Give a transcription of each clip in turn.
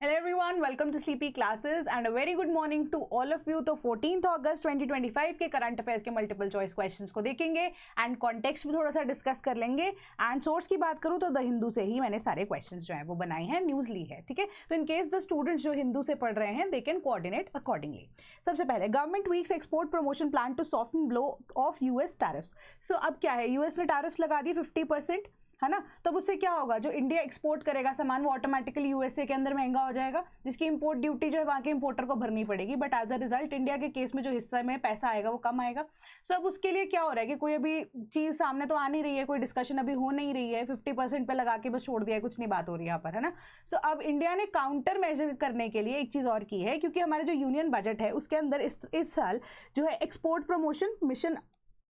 Hello everyone, welcome to Sleepy Classes and a very good morning to all of you। तो 14th अगस्त 2025 के current affairs के multiple choice questions को देखेंगे and context भी थोड़ा सा डिस्कस कर लेंगे। एंड सोर्स की बात करूं तो द हिंदू से ही मैंने सारे क्वेश्चंस जो है वो बनाए हैं, न्यूज़ ली है, ठीक है। तो इन केस द स्टूडेंट्स जो हिंदू से पढ़ रहे हैं दे कैन कोऑर्डिनेट अकॉर्डिंगली। सबसे पहले government weeks export promotion plan to soften blow of US tariffs. So अब क्या है, यूएस ने टैरिफ्स लगा दिए 50%, है ना। तब उससे क्या होगा, जो इंडिया एक्सपोर्ट करेगा सामान वो ऑटोमेटिकली यूएसए के अंदर महंगा हो जाएगा, जिसकी इंपोर्ट ड्यूटी जो है वहां के इंपोर्टर को भरनी पड़ेगी। But as a result India के केस में जो हिस्सा में पैसा आएगा वो कम आएगा। सो अब उसके लिए क्या हो रहा है कि कोई अभी चीज सामने तो आ नहीं रही है, कोई डिस्कशन अभी हो नहीं रही है, 50% पे लगा के बस छोड़ दिया है, कुछ नहीं बात हो रही है यहाँ पर, है ना। सो अब इंडिया ने काउंटर मेजर करने के लिए एक चीज और की है, क्योंकि हमारे जो यूनियन बजट है उसके अंदर इस साल जो है export promotion mission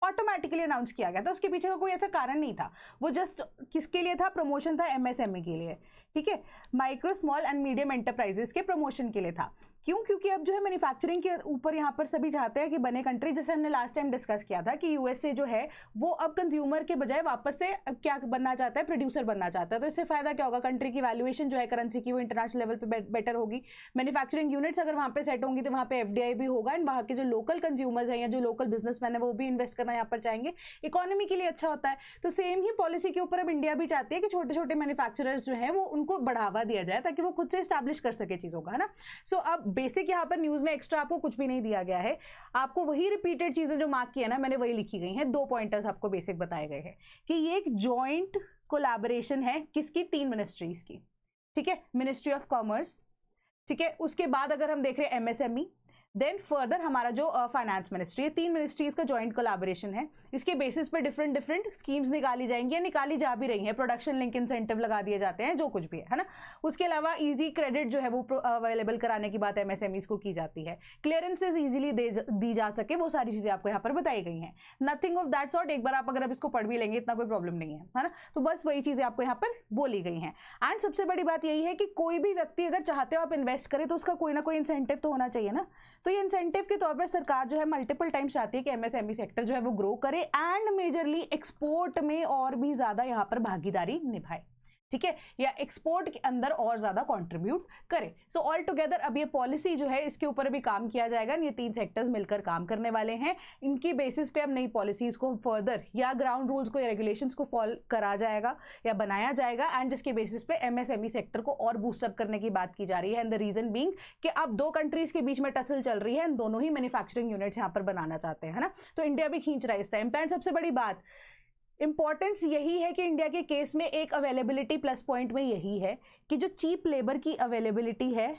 automatically announce किया गया था। उसके पीछे का कोई ऐसा कारण नहीं था, वो जस्ट किसके लिए था, प्रमोशन था एमएसएमई के लिए, ठीक है, micro small and medium enterprises के प्रमोशन के लिए था। क्यों? क्योंकि अब जो है मैन्युफैक्चरिंग के ऊपर यहाँ पर सभी चाहते हैं कि बने कंट्री, जैसे हमने लास्ट टाइम डिस्कस किया था कि यूएसए जो है वो अब कंज्यूमर के बजाय वापस से क्या बनना चाहता है, प्रोड्यूसर बनना चाहता है। तो इससे फायदा क्या होगा, कंट्री की वैल्यूएशन जो है करेंसी की वो इंटरनेशनल लेवल पे बेटर होगी। मैन्युफैक्चरिंग यूनिट्स अगर वहाँ पे सेट होंगी तो वहाँ पे एफडीआई भी होगा एंड वहाँ के जो लोकल कंज्यूमर्स हैं या जो लोकल बिजनेसमैन है वो भी इन्वेस्ट करना यहाँ पर चाहेंगे, इकोनॉमी के लिए अच्छा होता है। तो सेम ही पॉलिसी के ऊपर अब इंडिया भी चाहती है कि छोटे छोटे मैन्युफैक्चरर्स जो है वो उनको बढ़ावा दिया जाए ताकि वो खुद से स्टैब्लिश कर सके चीजों का, है ना। सो अब बेसिक यहाँ पर न्यूज में एक्स्ट्रा आपको कुछ भी नहीं दिया गया है, आपको वही रिपीटेड चीजें जो मार्क की है ना मैंने वही लिखी गई हैं। 2 पॉइंटर्स आपको बेसिक बताए गए हैं कि ये एक जॉइंट कोलैबोरेशन है किसकी, 3 मिनिस्ट्रीज की, ठीक है, मिनिस्ट्री ऑफ कॉमर्स, ठीक है, उसके बाद अगर हम देख रहे हैं एमएसएमई, देन फर्दर हमारा जो फाइनेंस मिनिस्ट्री है, 3 मिनिस्ट्रीज का जॉइंट कोलैबोरेशन है। इसके बेसिस पे डिफरेंट स्कीम्स निकाली जाएंगी या निकाली जा भी रही हैं, प्रोडक्शन लिंक इंसेंटिव लगा दिए जाते हैं, जो कुछ भी है ना। उसके अलावा इजी क्रेडिट जो है वो अवेलेबल कराने की बात एमएसएमईज को की जाती है, क्लियरेंसेज इजीली दी जा सके, वो सारी चीजें आपको यहाँ पर बताई गई हैं। नथिंग ऑफ दैट सॉर्ट, एक बार आप अगर अब इसको पढ़ भी लेंगे इतना कोई प्रॉब्लम नहीं है ना। तो बस वही चीजें आपको यहाँ पर बोली गई हैं। एंड सबसे बड़ी बात यही है कि कोई भी व्यक्ति अगर चाहते हो आप इन्वेस्ट करें तो उसका कोई ना कोई इंसेंटिव तो होना चाहिए ना। तो ये इंसेंटिव के तौर पर सरकार जो है मल्टीपल टाइम्स चाहती है कि एमएसएमई सेक्टर जो है वो ग्रो करे एंड मेजरली एक्सपोर्ट में और भी ज्यादा यहाँ पर भागीदारी निभाए, ठीक है, या एक्सपोर्ट के अंदर और ज्यादा कंट्रीब्यूट करे। सो ऑल टुगेदर अब ये पॉलिसी जो है इसके ऊपर भी काम किया जाएगा। ये 3 सेक्टर्स मिलकर काम करने वाले हैं, इनकी बेसिस पे अब नई पॉलिसीज को फर्दर या ग्राउंड रूल्स को या रेगुलेशंस को फॉलो करा जाएगा या बनाया जाएगा एंड जिसके बेसिस पे एमएसएमई सेक्टर को और बूस्टअप करने की बात की जा रही है। एंड द रीजन बीइंग कि अब 2 कंट्रीज के बीच में टसल चल रही है, दोनों ही मैन्युफैक्चरिंग यूनिट्स यहाँ पर बनाना चाहते हैं, है ना। तो इंडिया भी खींच रहा है इस टाइम पे। एंड सबसे बड़ी बात इंपॉर्टेंस यही है कि इंडिया के केस में एक अवेलेबिलिटी प्लस पॉइंट में यही है कि जो चीप लेबर की अवेलेबिलिटी है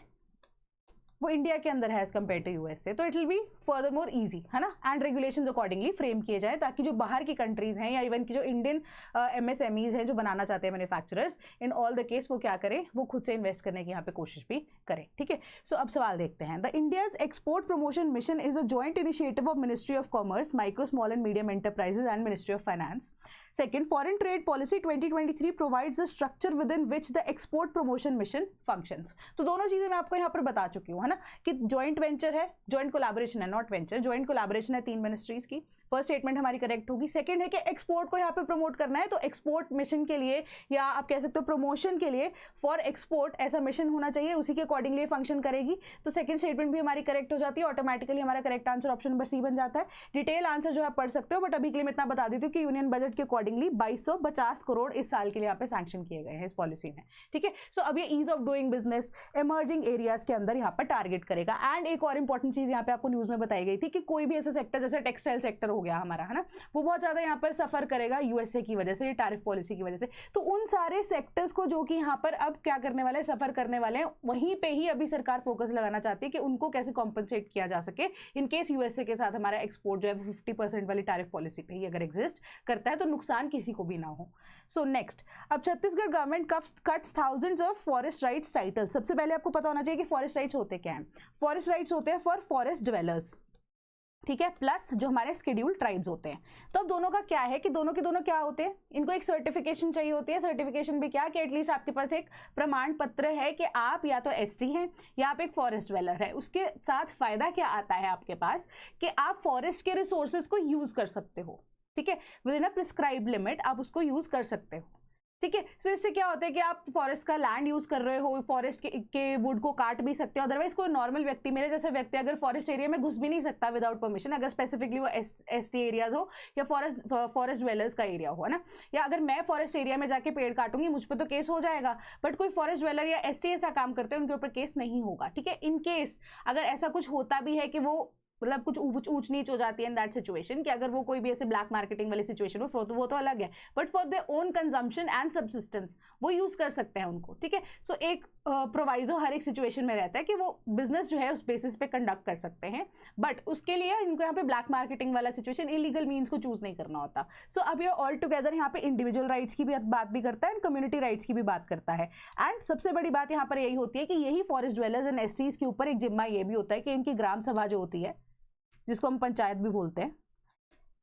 वो इंडिया के अंदर है एज कम्पेयर टू यूएस से। तो it will be further more easy, है ना। एंड रेगुलेशंस अकॉर्डिंगली फ्रेम किए जाए ताकि जो बाहर की कंट्रीज हैं या इवन की जो इंडियन एमएसएमईज हैं जो बनाना चाहते हैं manufacturers, in all the case वो क्या करें, वो खुद से इन्वेस्ट करने की यहाँ पे कोशिश भी करें, ठीक है। सो अब सवाल देखते हैं। The India's export promotion mission is a joint initiative of ministry of commerce, micro small and medium enterprises and ministry of finance. Second, foreign trade policy 2023 provides the structure within which the export promotion mission functions। तो दोनों चीजें मैं आपको यहाँ पर बता चुकी हूँ, है ना, कि जॉइंट वेंचर है, जॉइंट कोलैबोरेशन है, नॉट वेंचर, जॉइंट कोलैबोरेशन है 3 मिनिस्ट्रीज की। फर्स्ट स्टेटमेंट हमारी करेक्ट होगी। सेकंड है कि एक्सपोर्ट को यहाँ पे प्रमोट करना है, तो एक्सपोर्ट मिशन के लिए या आप कह सकते हो प्रमोशन के लिए फॉर एक्सपोर्ट ऐसा मिशन होना चाहिए, उसी के अकॉर्डिंगली फंक्शन करेगी। तो सेकंड स्टेटमेंट भी हमारी करेक्ट हो जाती है, ऑटोमेटिकली हमारा correct answer option number C बन जाता है। डिटेल आंसर जो आप पढ़ सकते हो, बट अभी के लिए मैं इतना बता देती हूँ कि यूनियन बजट के अकॉर्डिंगली 2250 करोड़ इस साल के लिए यहाँ पे सैंक्शन किए गए हैं इस पॉलिसी में, ठीक है। सो अब ये ease of doing business emerging areas के अंदर यहाँ पर टारगेट करेगा। एंड एक और इंपॉर्टेंट चीज यहाँ पे आपको न्यूज में बताई गई थी कि कोई भी ऐसा सेक्टर जैसे टेक्सटाइल सेक्टर हो गया हमारा, है ना, वो बहुत ज्यादा यहाँ पर सफर करेगा यूएसए की वजह से, टैरिफ पॉलिसी की वजह से। तो उन सारे सेक्टर्स को जो कि यहाँ पर अब क्या करने वाले हैं, सफर करने वाले हैं, वहीं पे ही अभी सरकार फोकस लगाना चाहती है कि उनको कैसे कॉम्पनसेट किया जा सके इन केस यूएसए के साथ हमारा एक्सपोर्ट जो है 50% वाली टैरिफ पॉलिसी पे ही अगर एग्जिस्ट करता है तो नुकसान किसी को भी ना हो। सो नेक्स्ट, अब Chhattisgarh government cuts thousands of forest rights title. सबसे पहले आपको पता होना चाहिए कि फॉरेस्ट राइट्स होते क्या हैं। फॉरेस्ट राइट्स होते हैं फॉर फॉरेस्ट डिवेलर्स, ठीक है, प्लस जो हमारे शेड्यूल्ड ट्राइब्स होते हैं। तो अब दोनों का क्या है कि दोनों के दोनों क्या होते हैं, इनको एक सर्टिफिकेशन चाहिए होती है। सर्टिफिकेशन भी क्या कि एटलीस्ट आपके पास एक प्रमाण पत्र है कि आप या तो एसटी हैं या आप एक फॉरेस्ट डिवेलर है। उसके साथ फायदा क्या आता है आपके पास कि आप फॉरेस्ट के रिसोर्सेज को यूज कर सकते हो, ठीक है, with in a prescribe limit आप उसको यूज कर सकते हो। ठीक है। सो इससे क्या होता है कि आप फॉरेस्ट का लैंड यूज कर रहे हो, फॉरेस्ट के वुड को काट भी सकते हो, अदरवाइज कोई नॉर्मल व्यक्ति, मेरे जैसे व्यक्ति अगर फॉरेस्ट एरिया में घुस भी नहीं सकता विदाउट परमिशन, अगर स्पेसिफिकली वो एसटी एरियाज हो या फॉरेस्ट ड्वेलर्स का एरिया हो, है ना, या अगर मैं फॉरेस्ट एरिया में जाके पेड़ काटूंगी मुझ पर तो केस हो जाएगा, बट कोई फॉरेस्ट ड्वेलर या एसटी ऐसा काम करते हैं उनके ऊपर केस नहीं होगा। ठीक है, इन केस अगर ऐसा कुछ होता भी है कि वो मतलब कुछ ऊंच नीच हो जाती है इन दैट सिचुएशन, कि अगर वो कोई भी ऐसे ब्लैक मार्केटिंग वाली सिचुएशन हो तो वो तो अलग है, but for their own consumption and subsistence वो यूज कर सकते हैं उनको। ठीक है, सो एक प्रोवाइजो हर एक सिचुएशन में रहता है कि वो बिजनेस जो है उस बेसिस पे कंडक्ट कर सकते हैं, बट उसके लिए इनको यहाँ पे ब्लैक मार्केटिंग वाला सिचुएशन, इलीगल मीन्स को चूज नहीं करना होता। सो अब ये ऑल टुगेदर यहाँ पे इंडिविजुअल राइट्स की भी बात भी करता है एंड कम्युनिटी राइट्स की भी बात करता है। एंड सबसे बड़ी बात यहाँ पर यही होती है कि यही फॉरेस्ट ड्वेलर्स एंड एसटीज के ऊपर एक जिम्मा ये भी होता है कि इनकी ग्राम सभा जो होती है, जिसको हम पंचायत भी बोलते हैं,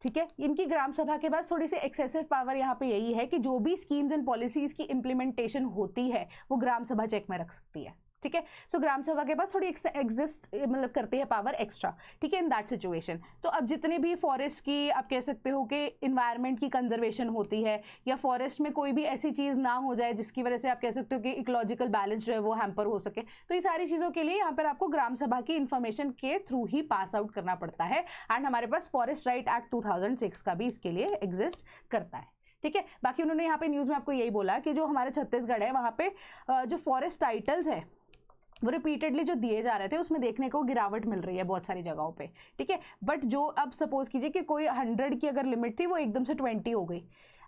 ठीक है, इनकी ग्राम सभा के पास थोड़ी सी एक्सेसिव पावर यहाँ पे यही है कि जो भी स्कीम्स एंड पॉलिसीज की इंप्लीमेंटेशन होती है वो ग्राम सभा चेक में रख सकती है। ठीक है, सो ग्राम सभा के पास थोड़ी एग्जिस्ट मतलब करती है पावर एक्स्ट्रा। ठीक है, इन दैट सिचुएशन तो अब जितने भी फॉरेस्ट की आप कह सकते हो कि इन्वायरमेंट की कंजर्वेशन होती है या फॉरेस्ट में कोई भी ऐसी चीज़ ना हो जाए जिसकी वजह से आप कह सकते हो कि इकोलॉजिकल बैलेंस जो है वो हैम्पर हो सके, तो ये सारी चीज़ों के लिए यहाँ पर आपको ग्राम सभा की इन्फॉर्मेशन के थ्रू ही पास आउट करना पड़ता है। एंड हमारे पास फॉरेस्ट राइट एक्ट 2006 का भी इसके लिए एग्जिस्ट करता है। ठीक है, बाकी उन्होंने यहाँ पे न्यूज़ में आपको यही बोला कि जो हमारे छत्तीसगढ़ है वहाँ पे जो फॉरेस्ट टाइटल्स है वो रिपीटेडली जो दिए जा रहे थे उसमें देखने को गिरावट मिल रही है बहुत सारी जगहों पे। ठीक है, बट जो अब सपोज कीजिए कि कोई 100 की अगर लिमिट थी वो एकदम से 20 हो गई,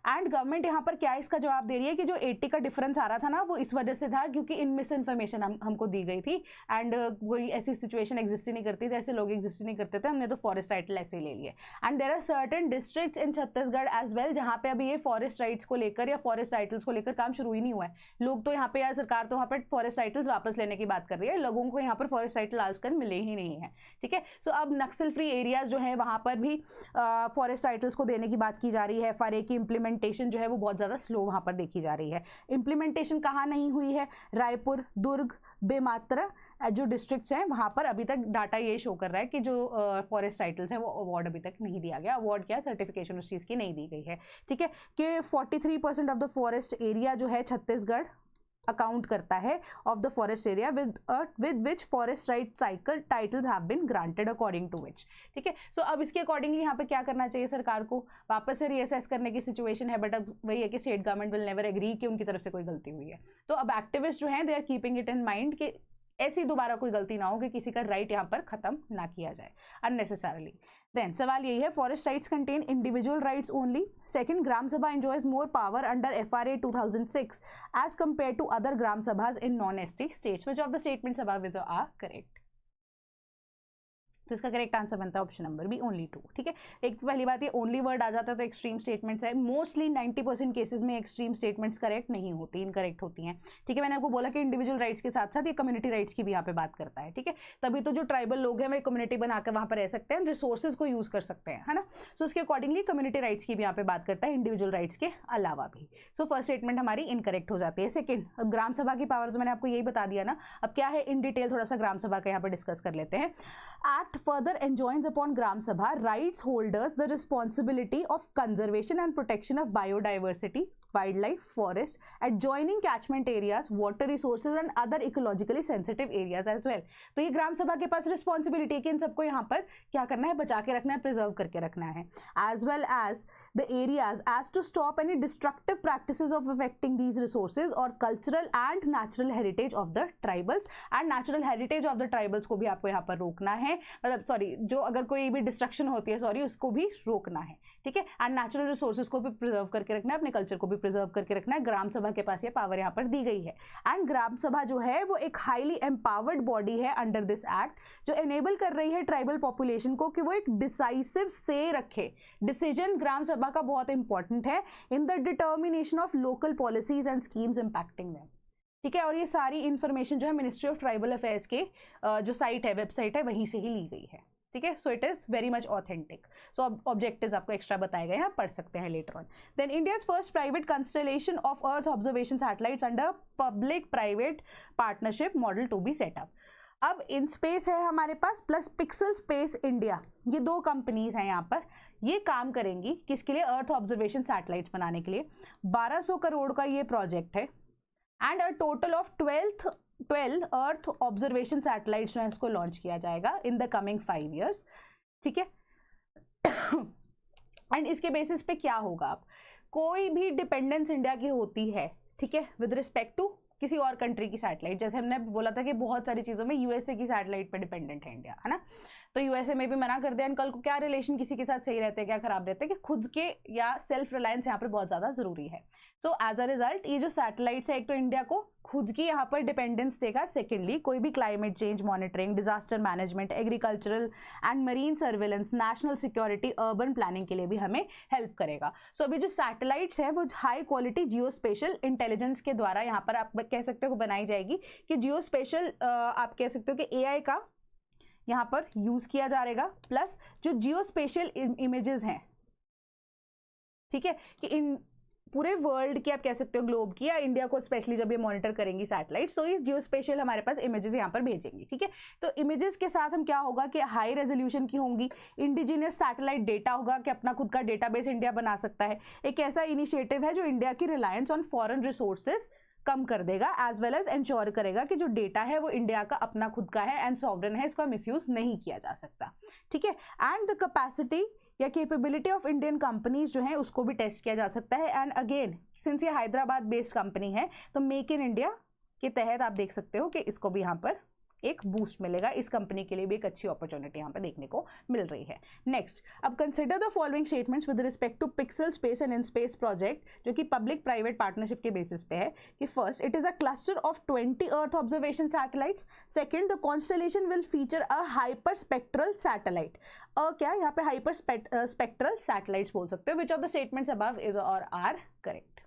एंड गवर्नमेंट यहाँ पर क्या इसका जवाब दे रही है कि जो 80 का डिफरेंस आ रहा था ना वो इस वजह से था क्योंकि इन मिस इन्फॉर्मेशन हमको दी गई थी एंड कोई ऐसी सिचुएशन एग्जिस्ट ही नहीं करती थी, ऐसे लोग एग्जिस्ट ही नहीं करते थे, हमने तो फॉरेस्ट टाइटल ऐसे ही ले लिए। And there are certain districts in Chhattisgarh as well जहाँ पे अभी ये फॉरेस्ट राइट्स को लेकर या फॉरेस्ट टाइटल्स को लेकर काम शुरू ही नहीं हुआ है। लोग तो यहाँ पे या सरकार तो वहाँ पर फॉरेस्ट टाइटल्स वापस लेने की बात कर रही है, लोगों को यहाँ पर फॉरेस्ट टाइटल आजकल मिले ही नहीं है। ठीक है, सो अब नक्सल फ्री एरियाज जो है वहाँ पर भी फॉरेस्ट टाइटल्स को देने की बात की जा रही है। FRA की इंप्लीमेंटेशन जो है वो बहुत ज़्यादा स्लो वहाँ पर देखी जा रही है। इंप्लीमेंटेशन कहाँ नहीं हुई है? रायपुर, दुर्ग, बेमात्रा जो डिस्ट्रिक्ट्स हैं वहाँ पर अभी तक डाटा ये शो कर रहा है कि जो फॉरेस्ट टाइटल्स हैं वो अवार्ड अभी तक नहीं दिया गया। अवार्ड क्या, सर्टिफिकेशन उस चीज़ की नहीं दी गई है। ठीक है, कि 43% ऑफ द फॉरेस्ट एरिया जो है छत्तीसगढ़ अकाउंट करता है of the forest area with which forest right cycle titles have been granted according to which. ठीक है, सो अब इसके अकॉर्डिंगली यहाँ पे क्या करना चाहिए सरकार को, वापस से रीअसेस करने की सिचुएशन है, बट अब वही है कि state government will never agree कि उनकी तरफ से कोई गलती हुई है। तो अब एक्टिविस्ट जो हैं they are keeping it in mind कि ऐसी दोबारा कोई गलती ना हो कि किसी का राइट यहाँ पर खत्म ना किया जाए अननेसेसरली। देन सवाल यही है, forest rights contain individual rights only. Second, gram sabha enjoys more power under FRA 2006 as compare to other gram sabhas in non ST states. Which of the statements above is are correct? तो इसका करेक्ट आंसर बनता है option number B, only 2। ठीक है, एक तो पहली बात ये ओनली वर्ड आ जाता है तो एक्सट्रीम स्टेटमेंट्स है। मोस्टली 90% केसेस में एक्सट्रीम स्टेटमेंट्स करेक्ट नहीं होती, इनकरेक्ट होती हैं। ठीक है, मैंने आपको बोला कि इंडिविजुअल राइट्स के साथ साथ ये कम्युनिटी राइट्स की भी यहाँ पे बात करता है। ठीक है, तभी तो जो ट्राइबल लोग हैं वे कम्युनिटी बनाकर वहाँ पर रह सकते हैं, रिसोर्सेज को यूज कर सकते हैं, है ना। सो उसके अकॉर्डिंगली कम्युनिटी राइट्स की भी यहाँ पे बात करता है, इंडिविजुअल राइट्स के अलावा भी। सो फर्स्ट स्टेटमेंट हमारी इनकरेक्ट हो जाती है। सेकेंड, अब ग्राम सभा की पावर तो मैंने आपको यही बता दिया ना, अब क्या है इन डिटेल थोड़ा सा ग्राम सभा का यहाँ पर डिस्कस कर लेते हैं। Act further enjoy upon Gram Sabha rights holders the responsibility of conservation and protection of biodiversity, wildlife, forest, adjoining catchment areas, water resources and other ecologically sensitive areas as well। तो ये ग्राम सभा के पास responsibility है कि इन सबको यहाँ पर क्या करना है, बचा के रखना है, प्रिजर्व करके रखना है, as well as the areas as to stop any destructive practices of affecting these resources or cultural and natural heritage of the tribals। and natural heritage of the tribals को भी आपको यहाँ पर रोकना है, मतलब सॉरी जो अगर कोई भी डिस्ट्रक्शन होती है सॉरी उसको भी रोकना है। ठीक है, एंड नेचुरल रिसोर्सेज को भी प्रिजर्व करके रखना है, अपने कल्चर को भी प्रिजर्व करके रखना है। ग्राम सभा के पास ये पावर यहाँ पर दी गई है। एंड ग्राम सभा जो है वो एक हाईली एम्पावर्ड बॉडी है अंडर दिस एक्ट, जो एनेबल कर रही है ट्राइबल पॉपुलेशन को कि वो एक डिसाइसिव से रखे। डिसीजन ग्राम सभा का बहुत इंपॉर्टेंट है in the determination of local policies and schemes impacting them. ठीक है, और ये सारी इंफॉर्मेशन जो है मिनिस्ट्री ऑफ ट्राइबल अफेयर्स के जो साइट है, वेबसाइट है, वहीं से ही ली गई है। ठीक है, so it is very much authentic. So objectives आपको एक्स्ट्रा बताए गए हैं, पढ़ सकते हैं later on. Then India's first private constellation of earth observation satellites under public private partnership model to be setup. अब इन स्पेस है हमारे पास प्लस पिक्सल स्पेस इंडिया, ये दो कंपनीज हैं यहाँ पर, ये काम करेंगी किसके लिए, अर्थ ऑब्जर्वेशन सैटेलाइट्स बनाने के लिए। 1200 करोड़ का ये प्रोजेक्ट है and a total of 12 earth observation satellites जो है इसको लॉन्च किया जाएगा इन द कमिंग 5 years, ठीक है। एंड इसके बेसिस पे क्या होगा, अब कोई भी डिपेंडेंस इंडिया की होती है, ठीक है, विद रिस्पेक्ट टू किसी और कंट्री की सैटेलाइट, जैसे हमने बोला था कि बहुत सारी चीज़ों में यूएसए की सैटेलाइट पर डिपेंडेंट है इंडिया, है ना, तो यूएसए में भी मना कर दिया। कल को क्या रिलेशन किसी के साथ सही रहते हैं क्या खराब रहते हैं, कि खुद के या सेल्फ रिलायंस यहाँ पर बहुत ज़्यादा ज़रूरी है। सो एज अ रिजल्ट ये जो सैटेलाइट्स है, एक तो इंडिया को खुद की यहाँ पर डिपेंडेंस देगा, सेकेंडली कोई भी climate change monitoring, disaster management, agricultural and marine surveillance, national security, urban planning के लिए भी हमें हेल्प करेगा। सो अभी जो सैटेलाइट्स है वो हाई क्वालिटी जियो स्पेशल इंटेलिजेंस के द्वारा यहाँ पर आप कह सकते हो बनाई जाएगी, कि जियो स्पेशल आप कह सकते हो कि एआई का यहाँ पर यूज किया जाएगा, प्लस जो जियो स्पेशल इमेजेस हैं, ठीक है, कि इन पूरे वर्ल्ड की आप कह सकते हो ग्लोब की या इंडिया को स्पेशली जब ये मॉनिटर करेंगी सैटेलाइट्स, तो ये जियो स्पेशल हमारे पास इमेजेस यहाँ पर भेजेंगी, ठीक है। तो इमेजेस के साथ हम क्या होगा कि हाई रेजोल्यूशन की होंगी, इंडिजिनियस सैटेलाइट डेटा होगा कि अपना खुद का डेटाबेस इंडिया बना सकता है। एक ऐसा इनिशिएटिव है जो इंडिया की रिलायंस ऑन फॉरेन रिसोर्सेज कम कर देगा, एज वेल एज इंश्योर करेगा कि जो डेटा है वो इंडिया का अपना खुद का है एंड सॉवरेन है, इसका मिसयूज नहीं किया जा सकता, ठीक है। एंड द कैपेसिटी या कैपेबिलिटी ऑफ इंडियन कंपनीज जो है उसको भी टेस्ट किया जा सकता है। एंड अगेन सिंस ये हैदराबाद बेस्ड कंपनी है तो मेक इन इंडिया के तहत आप देख सकते हो कि इसको भी यहाँ पर एक बूस्ट मिलेगा, इस कंपनी के लिए भी एक अच्छी अपॉर्चुनिटी यहाँ पे देखने को मिल रही है। नेक्स्ट, अब consider the following statements with respect to pixel space and in space project, जो कि पब्लिक प्राइवेट पार्टनरशिप के बेसिस पे है, कि first it is a cluster of 20 earth observation satellites, second the constellation will feature a hyper spectral satellite, क्या यहाँ पे hyper spectral satellites बोल सकते हो, विच of the statements above is और आर करेक्ट।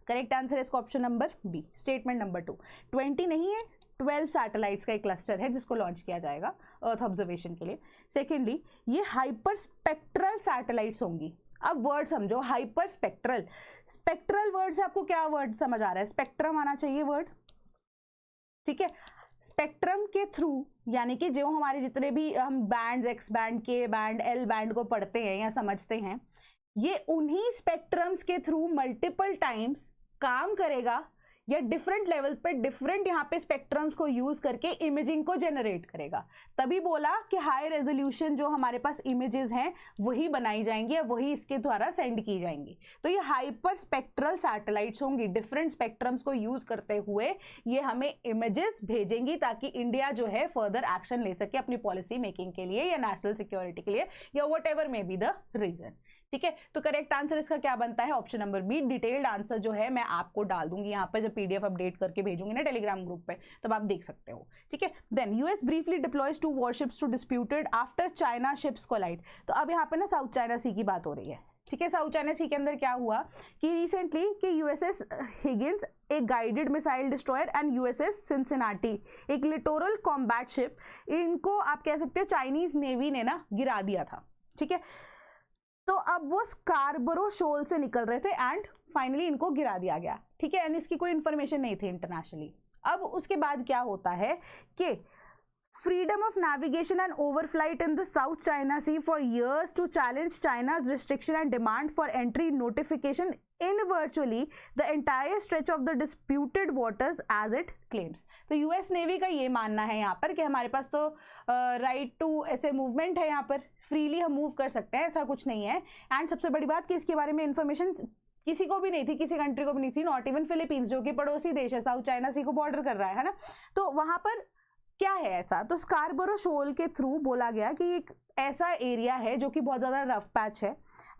करेक्ट आंसर है इसका option number B, statement number 2। 20 नहीं है, 12 सैटेलाइट्स का एक क्लस्टर है जिसको लॉन्च किया जाएगा अर्थ ऑब्जर्वेशन के लिए। सेकेंडली ये हाइपर स्पेक्ट्रल सैटेलाइट्स होंगी। अब वर्ड समझो, हाइपर स्पेक्ट्रल, स्पेक्ट्रल वर्ड से आपको क्या वर्ड समझ आ रहा है, स्पेक्ट्रम आना चाहिए वर्ड, ठीक है। स्पेक्ट्रम के थ्रू यानी कि जो हमारे जितने भी हम बैंड, एक्स बैंड, के बैंड, एल बैंड को पढ़ते हैं या समझते हैं, ये उन्हीं स्पेक्ट्रम्स के थ्रू मल्टीपल टाइम्स काम करेगा या डिफरेंट लेवल पे डिफरेंट यहाँ पे स्पेक्ट्रम्स को यूज करके इमेजिंग को जनरेट करेगा। तभी बोला कि हाई रेजोल्यूशन जो हमारे पास इमेजेस हैं वही बनाई जाएंगी या वही इसके द्वारा सेंड की जाएंगी। तो ये हाइपर स्पेक्ट्रल सैटेलाइट्स होंगी, डिफरेंट स्पेक्ट्रम्स को यूज करते हुए ये हमें इमेजेस भेजेंगी ताकि इंडिया जो है फर्दर एक्शन ले सके अपनी पॉलिसी मेकिंग के लिए या नेशनल सिक्योरिटी के लिए या whatever may be the reason, ठीक है। तो करेक्ट आंसर इसका क्या बनता है, option number B. Detailed answer जो है मैं आपको डाल दूंगी यहाँ पे, जब पीडीएफ अपडेट करके भेजूंगी ना टेलीग्राम ग्रुप पे, तब आप देख सकते हो, ठीक है। Then US briefly deploys 2 warships to disputed after China ships collide. तो अब यहाँ पे ना साउथ चाइना सी की बात हो रही है, ठीक है। साउथ चाइना सी के अंदर क्या हुआ कि रिसेंटली कि यूएसएस हिगिंस एक guided missile destroyer and USS Cincinnati एक लिटोरल कॉम्बैट शिप, इनको आप कह सकते हो चाइनीज नेवी ने ना गिरा दिया था, ठीक है। तो अब वो स्कारबरो शोल से निकल रहे थे एंड फाइनली इनको गिरा दिया गया, ठीक है। एंड इसकी कोई इंफॉर्मेशन नहीं थी इंटरनेशनली। अब उसके बाद क्या होता है कि freedom of navigation and overflight in the South China Sea for years to challenge China's restriction and demand for entry notification in virtually the entire stretch of the disputed waters as it claims। तो US navy का ये मानना है यहाँ पर कि हमारे पास तो राइट टू ऐसे मूवमेंट है, यहाँ पर फ्रीली हम मूव कर सकते हैं, ऐसा कुछ नहीं है। एंड सबसे बड़ी बात कि इसके बारे में इंफॉर्मेशन किसी को भी नहीं थी, किसी कंट्री को भी नहीं थी, नॉट इवन फिलीपींस जो कि पड़ोसी देश है, साउथ चाइना सी को बॉर्डर कर रहा है ना। तो वहां पर क्या है ऐसा, तो स्कारबरो शोल के थ्रू बोला गया कि एक ऐसा एरिया है जो कि बहुत ज़्यादा रफ पैच है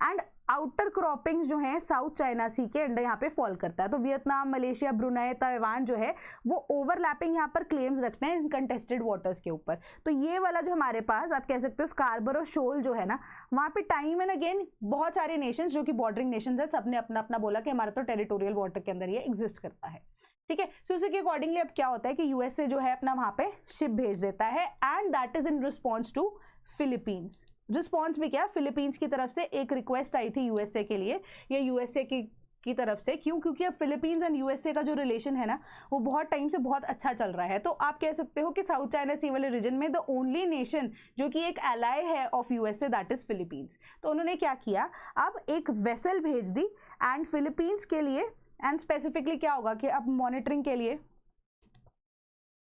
एंड आउटर क्रॉपिंग्स जो है साउथ चाइना सी के अंडर यहाँ पे फॉल करता है। तो वियतनाम, मलेशिया, ब्रुनेई, ताइवान जो है वो ओवरलैपिंग यहाँ पर क्लेम्स रखते हैं इन कंटेस्टेड वाटर्स के ऊपर। तो ये वाला जो हमारे पास आप कह सकते हो स्कारबरो शोल जो है ना, वहाँ पे टाइम एंड अगेन बहुत सारे नेशंस जो कि बॉर्डरिंग नेशंस है, सबने अपना अपना बोला कि हमारा तो टेरिटोरियल वाटर के अंदर ये एग्जिस्ट करता है, ठीक है। सो उसी के अकॉर्डिंगली अब क्या होता है कि यूएसए जो है अपना वहां पे शिप भेज देता है and that is in response to Philippines. Response भी क्या, फिलीपींस की तरफ से एक रिक्वेस्ट आई थी यूएसए के लिए, या यूएसए की की तरफ से। क्यों? क्योंकि अब फिलीपींस एंड यूएसए का जो रिलेशन है ना वो बहुत टाइम से बहुत अच्छा चल रहा है। तो आप कह सकते हो कि साउथ चाइना सी वाले रीजन में द ओनली नेशन जो कि एक एलाय है of USA that is Philippines. तो उन्होंने क्या किया, अब एक वेसल भेज दी एंड फिलीपींस के लिए, एंड स्पेसिफिकली क्या होगा कि अब मॉनिटरिंग के लिए,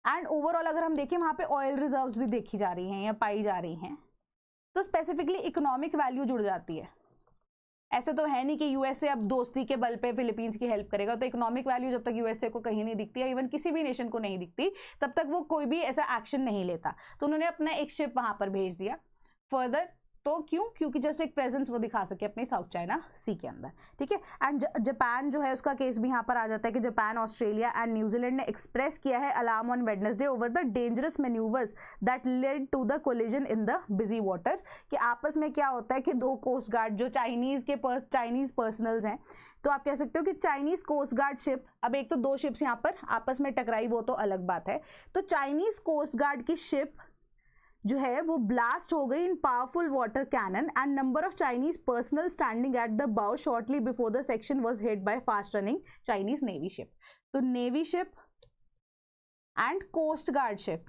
एंड ओवरऑल अगर हम देखें वहां पे ऑयल रिजर्व्स भी देखी जा रही हैं या पाई जा रही हैं, तो स्पेसिफिकली इकोनॉमिक वैल्यू जुड़ जाती है। ऐसे तो है नहीं कि यूएसए अब दोस्ती के बल पे फिलीपींस की हेल्प करेगा, तो इकोनॉमिक वैल्यू जब तक यूएसए को कहीं नहीं दिखती, या इवन किसी भी नेशन को नहीं दिखती, तब तक वो कोई भी ऐसा एक्शन नहीं लेता। तो उन्होंने अपना एक शिप वहां पर भेज दिया फर्दर। तो क्यों? क्योंकि जस्ट एक प्रेजेंस वो दिखा सके अपनी साउथ चाइना सी के अंदर, ठीक है। एंड जापान जो है उसका केस भी यहाँ पर आ जाता है कि जापान, ऑस्ट्रेलिया एंड न्यूजीलैंड ने एक्सप्रेस किया है alarm on Wednesday over the dangerous manoeuvres that led to the collision in the busy waters, कि आपस में क्या होता है कि दो कोस्ट गार्ड जो चाइनीज पर्सनल्स हैं, तो आप कह सकते हो कि चाइनीज कोस्ट गार्ड शिप, अब एक तो दो शिप्स यहाँ पर आपस में टकराई वो तो अलग बात है, तो चाइनीज कोस्ट गार्ड की शिप जो है वो ब्लास्ट हो गई in powerful water cannon and number of Chinese personnel standing at the bow shortly before the section was hit by fast running Chinese navy ship. तो navy ship and coast guard ship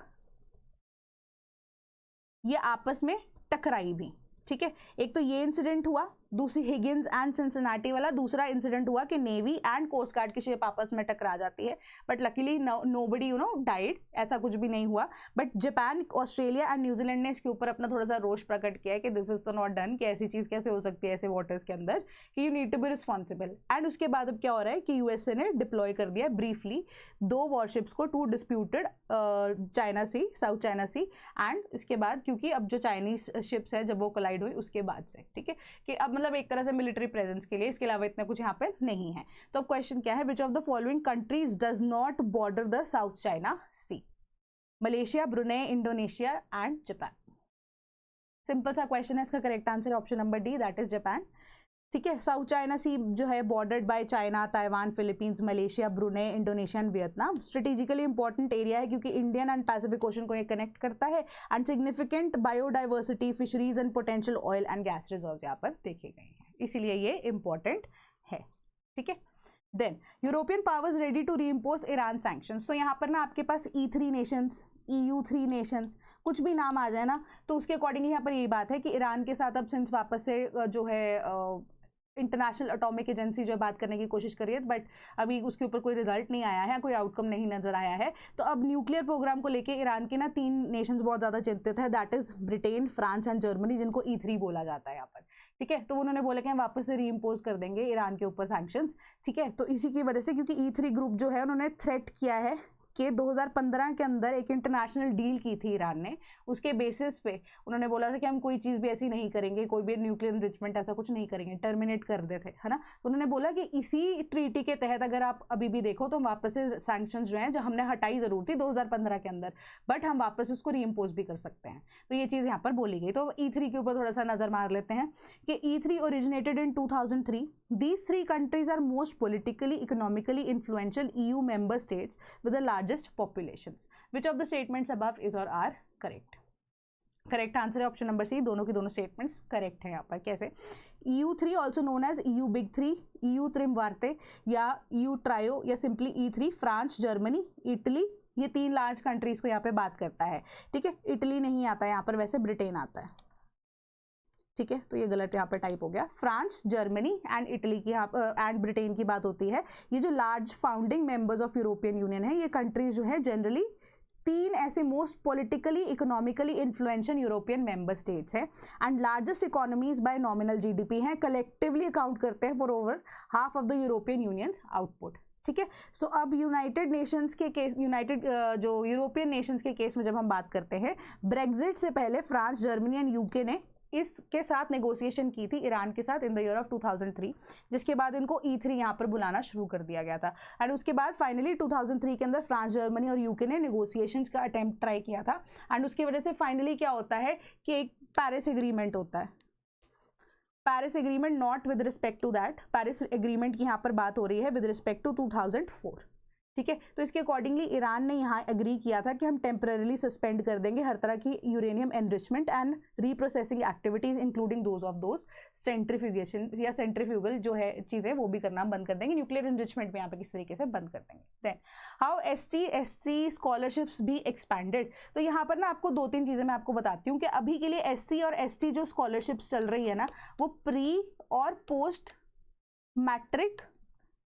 ये आपस में टकराई भी, ठीक है। एक तो ये इंसिडेंट हुआ, दूसरी हिगिंस एंड सिंसिनाटी वाला दूसरा इंसिडेंट हुआ कि नेवी एंड कोस्ट गार्ड की शिप आपस में टकरा जाती है, बट लकीली नोबडी डाइड, ऐसा कुछ भी नहीं हुआ। But Japan, Australia and New Zealand ने इसके ऊपर अपना थोड़ा सा रोष प्रकट किया है कि दिस इज तो नॉट डन, कि ऐसी चीज कैसे हो सकती है ऐसे वाटर्स के अंदर, कि you need to be responsible. And उसके बाद अब क्या हो रहा है कि यूएसए ने डिप्लॉय कर दिया ब्रीफली 2 वॉरशिप्स को to disputed China Sea, South China Sea, and इसके बाद क्योंकि अब जो चाइनीज शिप्स है जब वो कोलाइड हुई उसके बाद से, ठीक है, कि अब मतलब एक तरह से मिलिट्री प्रेजेंस के लिए, इसके अलावा इतना कुछ यहाँ पे नहीं है। तो अब क्वेश्चन क्या है, which of the following countries does not border the South China Sea? Malaysia, Brunei, Indonesia and Japan. Simple सा क्वेश्चन है, इसका correct answer option number D, that is Japan, ठीक है। साउथ चाइना सी जो है bordered by China, Taiwan, Philippines, Malaysia, Brunei, Indonesia and Vietnam. Strategically important area है क्योंकि Indian and Pacific ocean को ये कनेक्ट करता है, and significant biodiversity, fisheries and potential oil and gas reserve यहाँ पर देखे गए हैं, इसीलिए ये इंपॉर्टेंट है, ठीक है। Then European powers ready to reimpose Iran sanctions. तो यहाँ पर ना आपके पास E3 नेशंस, EU3 नेशंस, कुछ भी नाम आ जाए ना तो उसके अकॉर्डिंग यहाँ पर यही बात है कि ईरान के साथ अब सिंस वापस से जो है इंटरनेशनल एटॉमिक एजेंसी जो बात करने की कोशिश करी है, बट अभी उसके ऊपर कोई रिजल्ट नहीं आया है, कोई आउटकम नहीं नजर आया है। तो अब न्यूक्लियर प्रोग्राम को लेके ईरान के ना 3 नेशंस बहुत ज़्यादा चिंतित है, that is Britain, France and Germany, जिनको E3 बोला जाता है यहाँ पर, ठीक है। तो उन्होंने बोला कि हम वापस से रीइम्पोज कर देंगे ईरान के ऊपर सैंक्शंस, ठीक है। तो इसी की वजह से, क्योंकि E3 ग्रुप जो है उन्होंने थ्रेट किया है कि 2015 के अंदर एक इंटरनेशनल डील की थी ईरान ने, उसके बेसिस पे उन्होंने बोला था कि हम कोई चीज़ भी ऐसी नहीं करेंगे, कोई भी न्यूक्लियर एनरिचमेंट ऐसा कुछ नहीं करेंगे, टर्मिनेट कर देते है ना। तो उन्होंने बोला कि इसी ट्रीटी के तहत अगर आप अभी भी देखो तो वापस से सैंक्शंस जो हैं, जो हमने हटाई जरूर थी 2015 के अंदर, बट हम वापस उसको रीइम्पोज भी कर सकते हैं। तो ये चीज़ यहाँ पर बोली गई। तो E3 के ऊपर थोड़ा सा नजर मार लेते हैं कि E3 originated in 2003। These 3 countries are most politically, economically influential EU member states with the largest populations. Which of the statements above is or are correct? Correct answer है ऑप्शन नंबर सी, दोनों की दोनों स्टेटमेंट्स करेक्ट है यहाँ पर। कैसे? EU3 also known as EU big 3, EU त्रिमवार्ते या EU ट्रायो या simply E3, France, Germany, Italy, ये 3 लार्ज कंट्रीज को यहाँ पे बात करता है, ठीक है। इटली नहीं आता है यहाँ पर, वैसे ब्रिटेन आता है, ठीक है। तो ये गलत यहाँ पर टाइप हो गया, फ्रांस, जर्मनी एंड इटली की एंड ब्रिटेन की बात होती है। ये जो large founding members of European Union है, ये कंट्रीज जो है जनरली 3 ऐसे most politically, economically influential European member states हैं and largest economies by nominal GDP हैं, कलेक्टिवली अकाउंट करते हैं for over half of the European Unions output, ठीक है। सो अब यूनाइटेड नेशंस के केस, जो यूरोपियन नेशंस के केस में जब हम बात करते हैं, ब्रेग्जिट से पहले फ्रांस, जर्मनी एंड UK ने इसके साथ नेगोशिएशन की थी ईरान के साथ इन द ईयर ऑफ 2003, जिसके बाद इनको E3 यहाँ पर बुलाना शुरू कर दिया गया था। एंड उसके बाद फाइनली 2003 के अंदर फ्रांस, जर्मनी और UK ने नेगोशिएशंस का अटेम्प्ट ट्राई किया था, एंड उसकी वजह से फाइनली क्या होता है कि एक पेरिस एग्रीमेंट होता है। Paris agreement not with respect to that, Paris agreement की यहाँ पर बात हो रही है विद रिस्पेक्ट टू 2004, ठीक है। तो इसके अकॉर्डिंगली ईरान ने यहाँ एग्री किया था कि हम टेम्पररीली सस्पेंड कर देंगे हर तरह की uranium enrichment and reprocessing activities including those of those centrifugation या सेंट्रीफ्यूगल जो है चीज़ें वो भी करना बंद कर देंगे, न्यूक्लियर एनरिचमेंट भी यहाँ पे किस तरीके से बंद कर देंगे। देन हाउ ST/SC स्कॉलरशिप्स भी एक्सपैंडेड। तो यहाँ पर ना आपको 2-3 चीज़ें मैं आपको बताती हूँ कि अभी के लिए SC और ST जो स्कॉलरशिप्स चल रही है ना वो प्री और पोस्ट मैट्रिक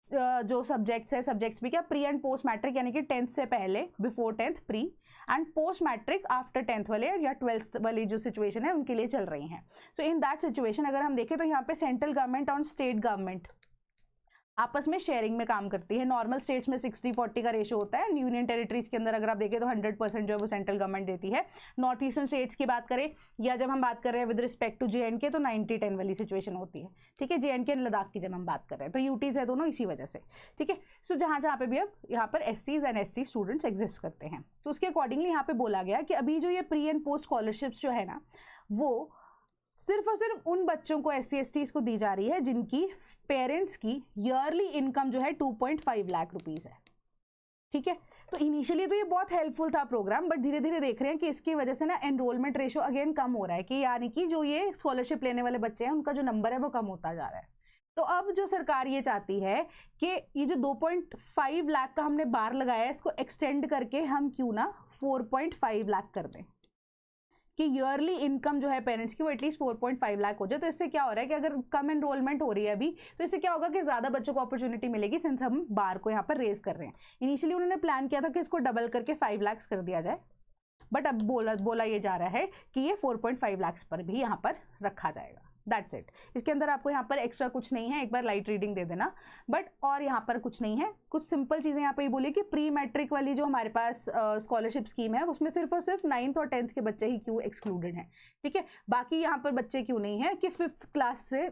जो सब्जेक्ट्स है, सब्जेक्ट्स भी क्या, प्री एंड पोस्ट मैट्रिक यानी कि 10th से पहले, before 10th pre and post matric after 10th वाले या 12th वाली जो सिचुएशन है उनके लिए चल रही हैं। सो इन दैट सिचुएशन अगर हम देखें तो यहाँ पे सेंट्रल गवर्नमेंट और स्टेट गवर्नमेंट आपस में शेयरिंग में काम करती है। नॉर्मल स्टेट्स में 60-40 का रेशो होता है, यूनियन टेरिटरीज के अंदर अगर आप देखें तो 100% जो है वो सेंट्रल गवर्नमेंट देती है। नॉर्थ ईस्टर्न स्टेट्स की बात करें या जब हम बात कर रहे हैं विद रिस्पेक्ट टू JNK तो 90-10 वाली सिचुएशन होती है। ठीक है, JNK एंड लद्दाख की जब हम बात कर रहे हैं तो यूटीज है दोनों इसी वजह से। ठीक है, सो जहाँ जहाँ पे भी अब यहाँ पर SCs and ST students exist करते हैं तो उसके अकॉर्डिंगली यहाँ पे बोला गया कि अभी जो ये प्री एंड पोस्ट स्कॉलरशिप्स जो है ना वो सिर्फ और सिर्फ उन बच्चों को SC/STs को दी जा रही है जिनकी पेरेंट्स की ईयरली इनकम जो है 2.5 लाख रुपीस है। ठीक है, तो इनिशियली तो ये बहुत हेल्पफुल था प्रोग्राम, बट धीरे धीरे देख रहे हैं कि इसकी वजह से ना एनरोलमेंट रेशो अगेन कम हो रहा है, कि यानी कि जो ये स्कॉलरशिप लेने वाले बच्चे हैं उनका जो नंबर है वो कम होता जा रहा है। तो अब जो सरकार ये चाहती है कि ये जो 2.5 लाख का हमने बार लगाया है इसको एक्सटेंड करके हम क्यों ना 4.5 लाख कर दें, कि ईयरली इनकम जो है पेरेंट्स की वो एटलीस्ट 4.5 लाख हो जाए। तो इससे क्या हो रहा है कि अगर कम एनरोलमेंट हो रही है अभी तो इससे क्या होगा कि ज़्यादा बच्चों को अपॉर्चुनिटी मिलेगी, सिंस हम बार को यहाँ पर रेज कर रहे हैं। इनिशियली उन्होंने प्लान किया था कि इसको डबल करके 5 लाख कर दिया जाए, बट अब बोला ये जा रहा है कि ये 4.5 लाख पर भी यहाँ पर रखा जाएगा। That's it. इसके अंदर आपको यहाँ पर एक्स्ट्रा कुछ नहीं है, एक बार लाइट रीडिंग दे देना, बट और यहाँ पर कुछ नहीं है। कुछ सिंपल चीज़ें यहाँ पे ये बोली कि प्री मैट्रिक वाली जो हमारे पास स्कॉलरशिप स्कीम है उसमें सिर्फ और सिर्फ 9th और 10th के बच्चे ही क्यों एक्सक्लूडेड हैं। ठीक है, बाकी यहाँ पर बच्चे क्यों नहीं है कि 5th क्लास से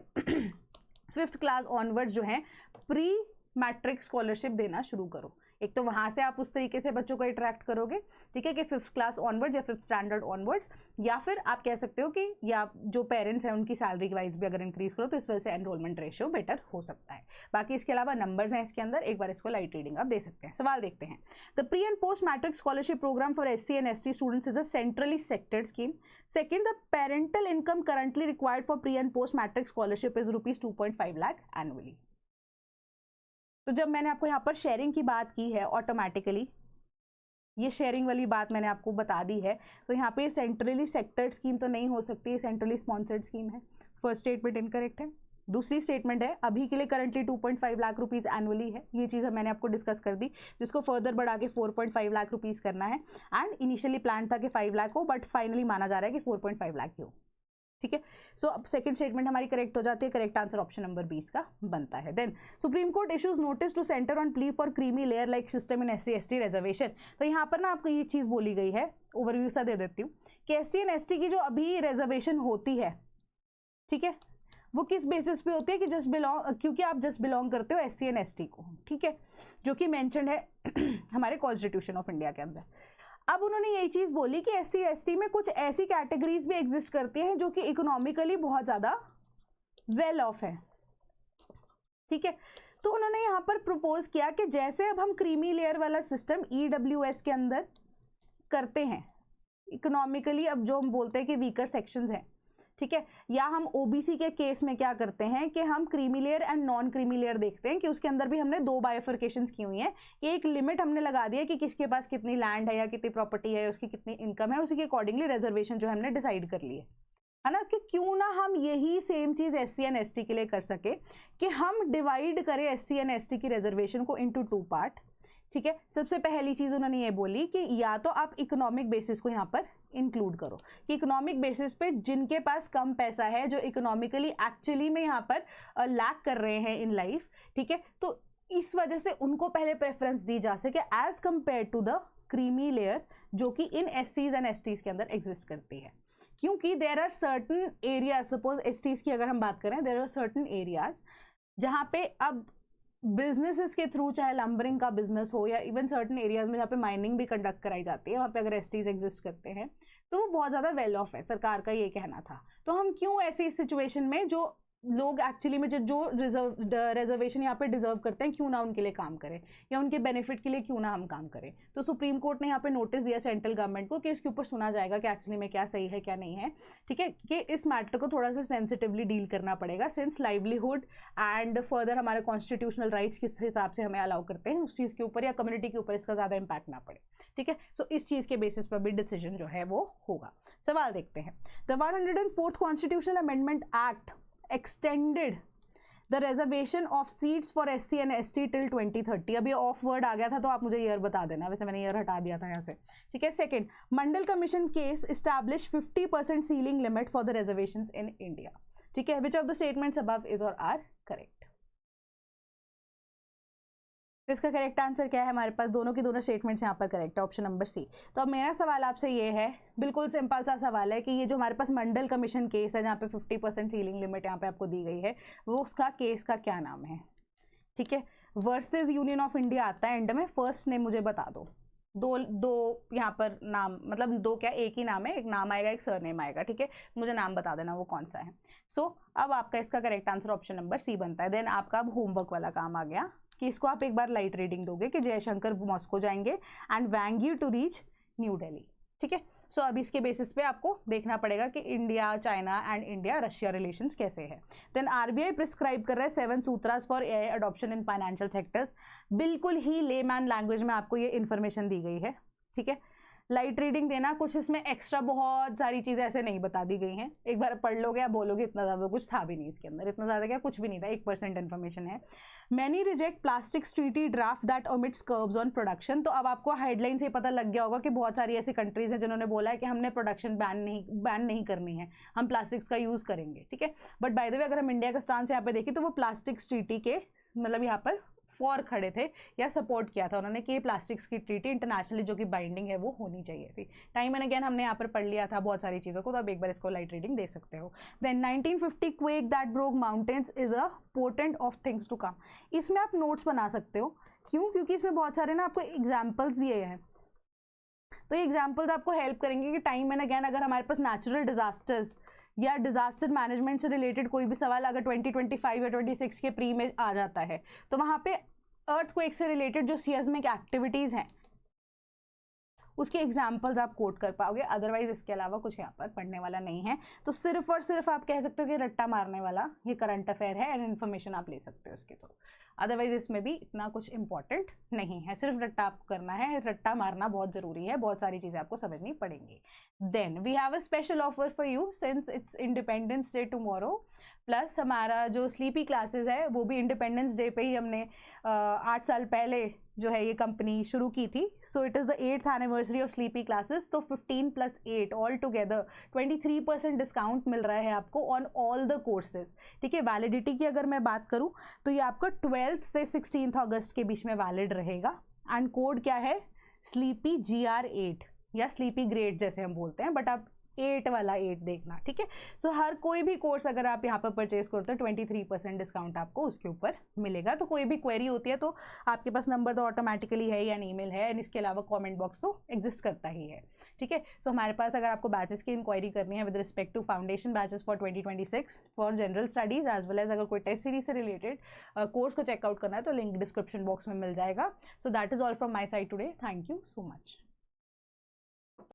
5th क्लास ऑनवर्ड्स जो है प्री मैट्रिक स्कॉलरशिप देना शुरू करो। एक तो वहाँ से आप उस तरीके से बच्चों को अट्रैक्ट करोगे, ठीक है, कि 5th क्लास ऑनवर्ड्स या 5th स्टैंडर्ड ऑनवर्ड्स, या फिर आप कह सकते हो कि या जो पेरेंट्स हैं उनकी सैलरी वाइज भी अगर इंक्रीज करो तो इस वजह से एनरोलमेंट रेशियो बेटर हो सकता है। बाकी इसके अलावा नंबर्स हैं इसके अंदर, एक बार इसको लाइट रीडिंग आप दे सकते हैं। सवाल देखते हैं। The pre and post matric scholarship program for SC and ST students is a centrally sectored scheme. Second, the parental income currently required for pre and post matric scholarship is ₹2.5 lakh annually. तो जब मैंने आपको यहाँ पर sharing की बात की है, ऑटोमेटिकली ये शेयरिंग वाली बात मैंने आपको बता दी है, तो यहाँ पे सेंट्रली सेक्टर्ड स्कीम तो नहीं हो सकती, ये सेंट्रली स्पॉन्सर्ड स्कीम है। फर्स्ट स्टेटमेंट इनकरेक्ट है। दूसरी स्टेटमेंट है अभी के लिए करंटली 2.5 लाख रुपीस एनुअली है, ये चीज़ मैंने आपको डिस्कस कर दी, जिसको फर्दर बढ़ा के 4.5 लाख रुपीस करना है। एंड इनिशियली प्लान था कि 5 लाख हो, बट फाइनली माना जा रहा है कि 4.5 लाख ही हो। ठीक है, सो अब सेकंड स्टेटमेंट हमारी करेक्ट हो जाती है, करेक्ट आंसर ऑप्शन नंबर 20 का बनता है। Then supreme court issues notice to centre on plea for creamy layer like system in SC/ST reservation. तो यहाँ पर ना आपको ये चीज़ बोली गई है, ओवरव्यू सा दे देती हूँ, कि SC एंड ST की जो अभी रिजर्वेशन होती है, ठीक है, वो किस बेसिस पे होती है कि जस्ट बिलोंग, क्योंकि आप जस्ट बिलोंग करते हो SC एंड ST को, ठीक है, जो कि मेंशन्ड है हमारे कॉन्स्टिट्यूशन ऑफ इंडिया के अंदर। अब उन्होंने यही चीज़ बोली कि SC/ST में कुछ ऐसी कैटेगरीज भी एग्जिस्ट करती हैं जो कि इकोनॉमिकली बहुत ज़्यादा वेल ऑफ है। ठीक है, तो उन्होंने यहाँ पर प्रपोज किया कि जैसे अब हम क्रीमी लेयर वाला सिस्टम EWS के अंदर करते हैं इकोनॉमिकली, अब जो हम बोलते हैं कि वीकर सेक्शंस हैं, ठीक है, या हम OBC के केस में क्या करते हैं कि हम creamy layer and non creamy layer देखते हैं, कि उसके अंदर भी हमने 2 बाइफर्केशंस की हुई हैं। कि एक लिमिट हमने लगा दी है कि किसके पास कितनी लैंड है या कितनी प्रॉपर्टी है, उसकी कितनी इनकम है, उसी के अकॉर्डिंगली रिजर्वेशन जो हमने डिसाइड कर ली है ना, कि क्यों ना हम यही same cheese SC and ST के लिए कर सके, कि हम डिवाइड करें SC एंड ST की रिजर्वेशन को इनटू 2 पार्ट। ठीक है, सबसे पहली चीज़ उन्होंने ये बोली कि या तो आप इकोनॉमिक बेसिस को यहाँ पर इंक्लूड करो, कि इकोनॉमिक बेसिस पे जिनके पास कम पैसा है, जो इकोनॉमिकली एक्चुअली में यहाँ पर लैक कर रहे हैं इन लाइफ, ठीक है, तो इस वजह से उनको पहले प्रेफरेंस दी जा सके as compare to the creamy layer जो कि इन SCs एंड STs के अंदर एग्जिस्ट करती है। क्योंकि there are certain areas, suppose STs की अगर हम बात करें, देर आर सर्टन एरियाज जहाँ पे अब बिजनेसेस के थ्रू, चाहे लंबरिंग का बिजनेस हो या इवन सर्टन एरियाज में जहाँ पे माइनिंग भी कंडक्ट कराई जाती है, वहाँ पे अगर STs एग्जिस्ट करते हैं तो वो बहुत ज़्यादा वेल ऑफ है, सरकार का ये कहना था। तो हम क्यों ऐसी सिचुएशन में जो लोग एक्चुअली में जो रिजर्वेशन यहाँ पे डिजर्व करते हैं, क्यों ना उनके लिए काम करें, या उनके बेनिफिट के लिए क्यों ना हम काम करें। तो सुप्रीम कोर्ट ने यहाँ पे नोटिस दिया सेंट्रल गवर्नमेंट को कि इसके ऊपर सुना जाएगा कि एक्चुअली में क्या सही है क्या नहीं है, ठीक है, कि इस मैटर को थोड़ा सा सेंसिटिवली डील करना पड़ेगा, सिंस लाइवलीहुड एंड फर्दर हमारे कॉन्स्टिट्यूशनल राइट्स किस हिसाब से हमें अलाउ करते हैं उस चीज़ के ऊपर, या कम्युनिटी के ऊपर इसका ज़्यादा इंपैक्ट ना पड़े, ठीक है। सो इस चीज़ के बेसिस पर भी डिसीजन जो है वो होगा। सवाल देखते हैं। The 104th constitutional amendment act extended the reservation of seats for SC and ST till 2030। अभी ऑफ वर्ड आ गया था तो आप मुझे ईयर बता देना, वैसे मैंने ईयर हटा दिया था यहाँ से, ठीक है। Second, Mandal commission case establish 50% ceiling limit for the reservations in India, ठीक है। Which of the statements above is और आर करेक्ट। तो इसका करेक्ट आंसर क्या है हमारे पास, दोनों की दोनों स्टेटमेंट्स यहाँ पर करेक्ट है, ऑप्शन नंबर सी। तो अब मेरा सवाल आपसे ये है, बिल्कुल सिंपल सा सवाल है कि ये जो हमारे पास मंडल कमीशन केस है जहाँ पे 50% सीलिंग लिमिट यहाँ पे आपको दी गई है, वो उसका केस का क्या नाम है, ठीक है। वर्सेस यूनियन ऑफ इंडिया आता है एंड में, फर्स्ट नेम मुझे बता दो। दो यहाँ पर नाम, मतलब दो क्या, एक ही नाम है, एक नाम आएगा एक सरनेम आएगा, ठीक है। मुझे नाम बता देना वो कौन सा है। सो अब आपका इसका correct answer option number C बनता है। देन आपका अब होमवर्क वाला काम आ गया कि इसको आप एक बार लाइट रीडिंग दोगे कि जयशंकर मॉस्को जाएंगे and Wang Yi to reach New Delhi, ठीक है। सो अब इसके बेसिस पे आपको देखना पड़ेगा कि India China and India Russia relations कैसे है। देन आरबीआई प्रिस्क्राइब कर रहा है 7 sutras for AI adoption in financial sectors. बिल्कुल ही लेमैन लैंग्वेज में आपको ये इन्फॉर्मेशन दी गई है, ठीक है। लाइट रीडिंग देना, कुछ इसमें एक्स्ट्रा बहुत सारी चीज़ें ऐसे नहीं बता दी गई हैं, एक बार पढ़ लोगे आप बोलोगे इतना ज़्यादा कुछ था भी नहीं इसके अंदर, इतना ज़्यादा क्या कुछ भी नहीं था, 1% इन्फॉर्मेशन है। Many reject plastic treaty draft that omits curbs on production. तो अब आपको हेडलाइन से पता लग गया होगा कि बहुत सारी ऐसी कंट्रीज हैं जिन्होंने बोला है कि हमने प्रोडक्शन बैन नहीं करनी है, हम प्लास्टिक्स का यूज़ करेंगे, ठीक है। बट बाय द वे अगर हम इंडिया का स्टांस यहाँ पे देखें तो वो प्लास्टिक ट्रीटी के मतलब यहाँ पर फॉर खड़े थे या सपोर्ट किया था उन्होंने कि प्लास्टिक्स की ट्रीटी इंटरनेशनली जो कि बाइंडिंग है वो होनी चाहिए थी। टाइम एंड अगेन हमने यहाँ पर पढ़ लिया था बहुत सारी चीज़ों को, तो अब एक बार इसको लाइट रीडिंग दे सकते हो। Then 1950 quake that broke mountains is a portent of things to come. इसमें आप नोट्स बना सकते हो, क्यों, क्योंकि इसमें बहुत सारे ना आपको एग्जाम्पल्स दिए हैं, तो ये एग्जाम्पल्स आपको हेल्प करेंगे कि टाइम एंड अगेन अगर हमारे पास नेचुरल डिजास्टर्स या डिजास्टर मैनेजमेंट से रिलेटेड कोई भी सवाल अगर 2025 या 26 के प्री में आ जाता है तो वहाँ पे अर्थक्वेक से रिलेटेड जो सिस्मिक एक्टिविटीज़ हैं उसके एग्जाम्पल्स आप कोट कर पाओगे, अदरवाइज इसके अलावा कुछ यहाँ पर पढ़ने वाला नहीं है। तो सिर्फ और सिर्फ आप कह सकते हो कि रट्टा मारने वाला ये करंट अफेयर है एंड इन्फॉर्मेशन आप ले सकते हो इसके थ्रू, अदरवाइज इसमें भी इतना कुछ इंपॉर्टेंट नहीं है, सिर्फ रट्टा आपको करना है, रट्टा मारना बहुत ज़रूरी है, बहुत सारी चीज़ें आपको समझनी पड़ेंगी। Then we have a special offer for you since it's Independence Day tomorrow, plus हमारा जो स्लीपी क्लासेस है वो भी इंडिपेंडेंस डे पे ही हमने 8 साल पहले जो है ये कंपनी शुरू की थी। So it is the 8th anniversary of sleepy classes. तो 15 + 8 ऑल टुगेदर 23% डिस्काउंट मिल रहा है आपको ऑन ऑल द कोर्सेज, ठीक है। वैलिडिटी की अगर मैं बात करूँ तो ये आपका 12th से 16th अगस्त के बीच में वैलिड रहेगा एंड कोड क्या है, स्लीपी GR8 या स्लीपी ग्रेड जैसे हम बोलते हैं, बट आप 8 वाला 8 देखना, ठीक है। सो हर कोई भी कोर्स अगर आप यहाँ पर परचेज करते हो 23% डिस्काउंट आपको उसके ऊपर मिलेगा। तो कोई भी क्वेरी होती है तो आपके पास नंबर तो ऑटोमेटिकली है या ईमेल है, एंड इसके अलावा कमेंट बॉक्स तो एग्जिस्ट करता ही है, ठीक है। सो हमारे पास अगर आपको बैचेस की इंक्वायरी करनी है with respect to foundation batches for 2026 for general studies as well as अगर कोई टेस्ट सीरीज से रिलेटेड कोर्स को चेकआउट करना है तो लिंक डिस्क्रिप्शन बॉक्स में मिल जाएगा। So that is all from my side today, thank you so much.